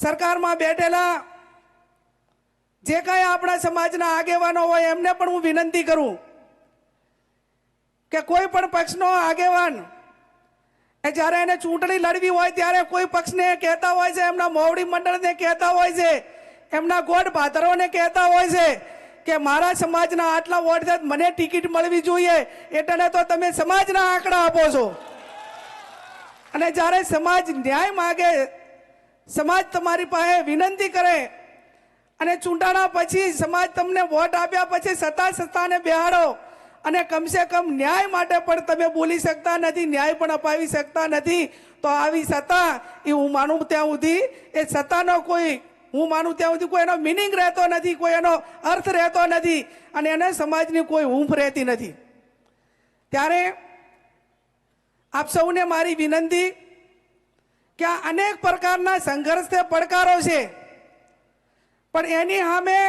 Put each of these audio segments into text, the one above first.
સરકારમાં બેઠેલા જે કાંઈ આપણા સમાજના આગેવાનો હોય એમને પણ હું વિનંતી કરું કે કોઈ પણ પક્ષનો આગેવાન એ જ્યારે એને ચૂંટણી લડવી હોય ત્યારે કોઈ પક્ષને કહેતા હોય છે, એમના મોવડી મંડળને કહેતા હોય છે, એમના ગોઠ ભાદરોને કહેતા હોય છે કે મારા સમાજના આટલા વોટ છે, મને ટિકિટ મળવી જોઈએ, એટલે તો તમે સમાજના આંકડા આપો છો. અને જ્યારે સમાજ ન્યાય માગે, સમાજ તમારી પાસે વિનંતી કરે અને ચૂંટાણા પછી સમાજ તમને વોટ આપ્યા પછી સત્તાને બેહાડો અને કમસે કમ ન્યાય માટે પણ તમે બોલી શકતા નથી, ન્યાય પણ અપાવી શકતા નથી, તો આવી સત્તા એ હું માનું ત્યાં સુધી એ સત્તાનો કોઈ કોઈ એનો મિનિંગ રહેતો નથી, કોઈ એનો અર્થ રહેતો નથી અને એને સમાજની કોઈ હૂંફ રહેતી નથી. ત્યારે આપ સૌને મારી વિનંતી કે આ અનેક પ્રકારના સંઘર્ષ છે, પડકારો છે, પણ એની સામે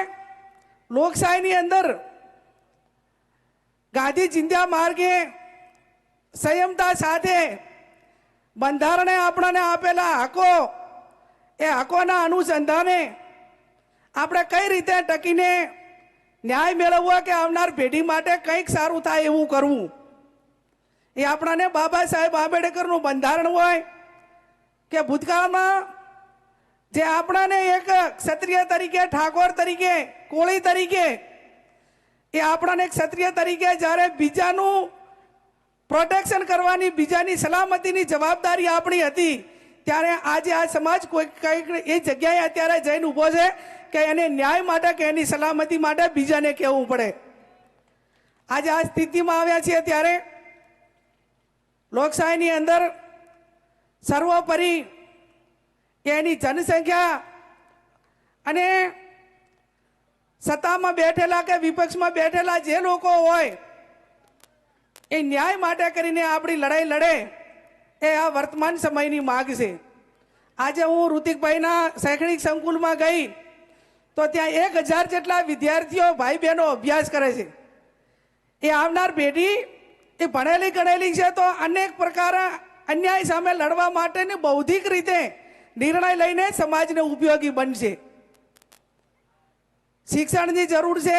લોકશાહીની અંદર ગાંધી ચિંધ્યા માર્ગે સંયમતા સાથે બંધારણે આપણને આપેલા હકો, એ હકોના અનુસંધાને આપણે કઈ રીતે ટકીને ન્યાય મેળવવો કે આવનાર પેઢી માટે કંઈક સારું થાય એવું કરવું, એ આપણાને બાબા સાહેબ આંબેડકરનું બંધારણ હોય કે ભૂતકાળમાં જે આપણાને એક ક્ષત્રિય તરીકે, ઠાકોર તરીકે, કોળી તરીકે, એ આપણાને ક્ષત્રિય તરીકે જ્યારે બીજાનું પ્રોટેક્શન કરવાની, બીજાની સલામતીની જવાબદારી આપણી હતી, ત્યારે આજે આ સમાજ કંઈક એ જગ્યાએ અત્યારે જઈને ઊભો છે કે એને ન્યાય માટે કે એની સલામતી માટે બીજાને કહેવું પડે. આજે આ સ્થિતિમાં આવ્યા છીએ ત્યારે લોકશાહીની અંદર સર્વોપરી એની જનસંખ્યા અને સત્તામાં બેઠેલા કે વિપક્ષમાં બેઠેલા જે લોકો હોય એ ન્યાય માટે કરીને આપણી લડાઈ લડે, એ આ વર્તમાન સમયની માગ છે. આજે હું ઋતિકભાઈના શૈક્ષણિક સંકુલમાં ગઈ તો ત્યાં 1000 જેટલા વિદ્યાર્થીઓ, ભાઈ બહેનો અભ્યાસ કરે છે. એ આવનાર પેઢી એ ભણેલી ગણેલી છે, તો અનેક પ્રકાર અન્યાય સામે લડવા માટેની બૌદ્ધિક રીતે નિર્ણય લઈને સમાજને ઉપયોગી બનશે. શિક્ષણની જરૂર છે.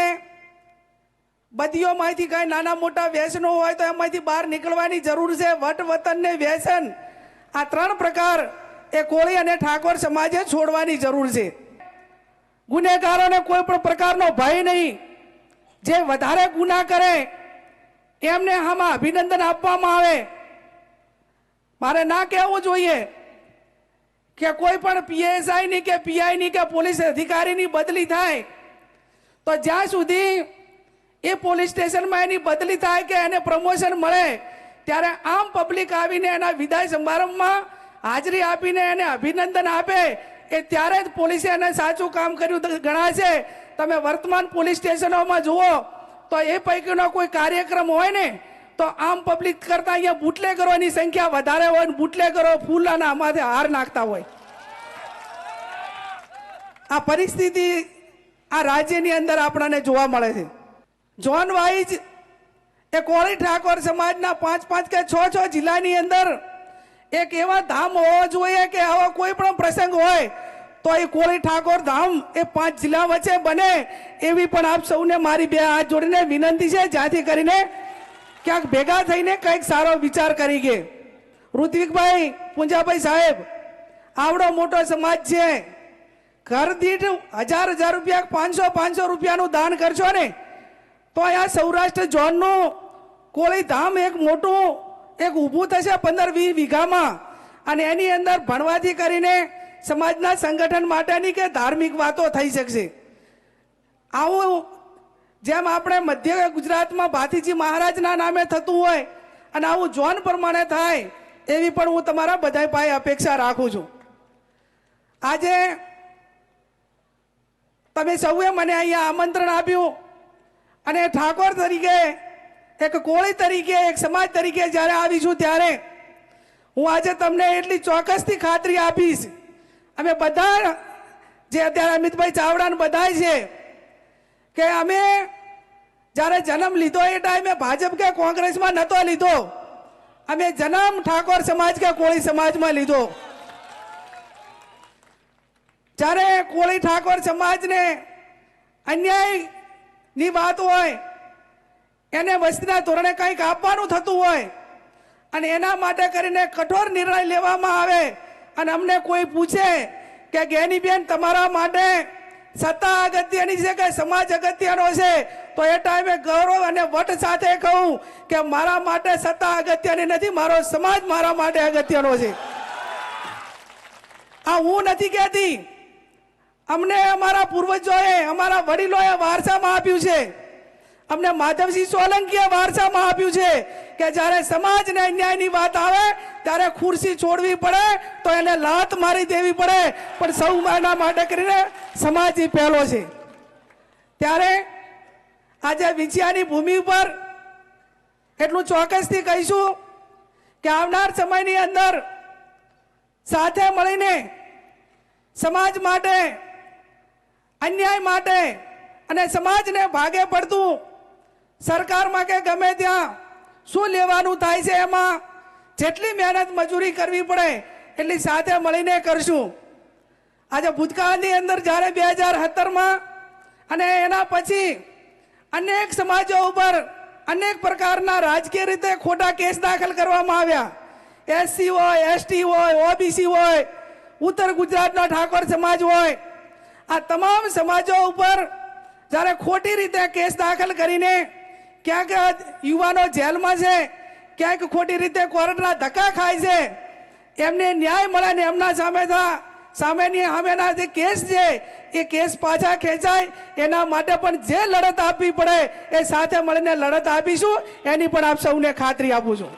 બદીઓમાંથી કાંઈ નાના મોટા વ્યસનો હોય તો એમાંથી બહાર નીકળવાની જરૂર છે. વટ વતન ને વ્યસન, આ 3 પ્રકાર એ કોળી અને ઠાકોર સમાજે છોડવાની જરૂર છે. ગુનેગારોને કોઈ પણ પ્રકારનો ભય નહીં. જે વધારે ગુના કરે એમને આમાં અભિનંદન આપવામાં આવે. મારે ના કહેવું જોઈએ કે કોઈ પણ પીએસઆઈની કે પીઆઈની કે પોલીસ અધિકારીની બદલી થાય તો જ્યાં સુધી એ પોલીસ સ્ટેશનમાં એની બદલી થાય કે એને પ્રમોશન મળે ત્યારે આમ પબ્લિક આવીને એના વિદાય સમારંભમાં હાજરી આપીને એને અભિનંદન આપે, એ ત્યારે જ પોલીસે એને સાચું કામ કર્યું ગણાશે. તમે વર્તમાન પોલીસ સ્ટેશનોમાં જુઓ તો એ પૈકીનો કોઈ કાર્યક્રમ હોય ને તો આમ પબ્લિક કરતા અહીંયા બુટલેગરોની સંખ્યા વધારે હોય ને બુટલેગરો ફૂલાના માથે હાર નાખતા હોય. આ પરિસ્થિતિ આ રાજ્યની અંદર આપણને જોવા મળે છે. ઝોન વાઇઝ એ કોળી ઠાકોર સમાજના 5 કે 6 જિલ્લાની અંદર એક એવા ધામ હોવા જોઈએ કે આવો કોઈ પણ પ્રસંગ હોય તો એ કોળી ઠાકોર ધામ એ 5 જિલ્લા વચ્ચે બને, એવી પણ આપ સૌને મારી 2 હાથ જોડીને વિનંતી છે, જ્યાંથી કરીને ક્યાંક ભેગા થઈને કંઈક સારો વિચાર કરી કે ઋત્વિકભાઈ, પુંજાભાઈ સાહેબ, આવડો મોટો સમાજ છે, ઘર દીઠ 1000 રૂપિયા, 500 રૂપિયાનું દાન કરશો ને તો આ સૌરાષ્ટ્ર ઝોનનું કોળી ધામ એક મોટું એક ઊભું થશે 15-20 વીઘામાં, અને એની અંદર ભણવાથી કરીને સમાજના સંગઠન માટેની કે ધાર્મિક વાતો થઈ શકશે. આવું જેમ આપણે મધ્ય ગુજરાતમાં ભાતીજી મહારાજના નામે થતું હોય અને આવું ઝોન પ્રમાણે થાય, એવી પણ હું તમારા બધા પાસે અપેક્ષા રાખું છું. આજે તમે સૌએ મને અહીંયા આમંત્રણ આપ્યું અને ઠાકોર તરીકે, એક કોળી તરીકે, એક સમાજ તરીકે જ્યારે આવીશું ત્યારે હું આજે તમને એટલી ચોક્કસથી ખાતરી આપીશ, અમે બધા જે અત્યારે અમિતભાઈ ચાવડા બધા છે કે અમે જ્યારે જન્મ લીધો એ ટાઈમે ભાજપ કે કોંગ્રેસમાં નતો લીધો, અમે જન્મ ઠાકોર સમાજ કે કોળી સમાજમાં લીધો. જ્યારે કોળી ઠાકોર સમાજને અન્યાયની વાત હોય, એને વસ્તીના ધોરણે કંઈક આપવાનું થતું હોય અને એના માટે કરીને કઠોર નિર્ણય લેવામાં આવે અને અમને કોઈ પૂછે કે ગેનીબેન તમારા માટે સત્તા અગત્યની છે કે સમાજ અગત્યનો છે, તો એ ટાઈમે ગૌરવ અને વટ સાથે કહું કે મારા માટે સત્તા અગત્યની નથી, મારો સમાજ મારા માટે અગત્યનો છે. આ હું નથી કહેતી, અમને અમારા પૂર્વજોએ અમારા વડીલોએ વારસામાં આપ્યું છે. અમને માધવસિંહ સોલંકીએ વારસામાં આપ્યું છે કે જ્યારે સમાજને અન્યાયની વાત આવે ત્યારે ખુરશી છોડવી પડે તો એને લાત મારી દેવી પડે, પણ સૌ એના માટે કરીને સમાજ પહેલો છે. ત્યારે આજે વિછિયાની ભૂમિ ઉપર એટલું ચોક્કસથી કહીશું કે આવનાર સમયની અંદર સાથે મળીને સમાજ માટે, અન્યાય માટે અને સમાજને ભાગે પડતું સરકારમાં કે ગમે ત્યાં શું લેવાનું થાય છે એમાં જેટલી મહેનત મજૂરી કરવી પડે એટલી સાથે મળીને કરશું. આજે ભૂતકાળની અંદર જ્યારે 2017માં અને એના પછી અનેક સમાજો ઉપર અનેક પ્રકારના રાજકીય રીતે ખોટા કેસ દાખલ કરવામાં આવ્યા. એસસી હોય, એસટી હોય, ઓબીસી હોય, ઉત્તર ગુજરાતનો ઠાકોર સમાજ હોય, આ તમામ સમાજો ઉપર જ્યારે ખોટી રીતે કેસ દાખલ કરીને ક્યાંક યુવાનો જેલમાં છે, ક્યાંક ખોટી રીતે કોર્ટના ધક્કા ખાય છે, એમને ન્યાય મળે ને એમના સામેના જે કેસ છે એ કેસ પાછા ખેંચાય, એના માટે પણ જે લડત આપવી પડે એ સાથે મળીને લડત આપીશું, એની પણ આપ સૌને ખાતરી આપું છું.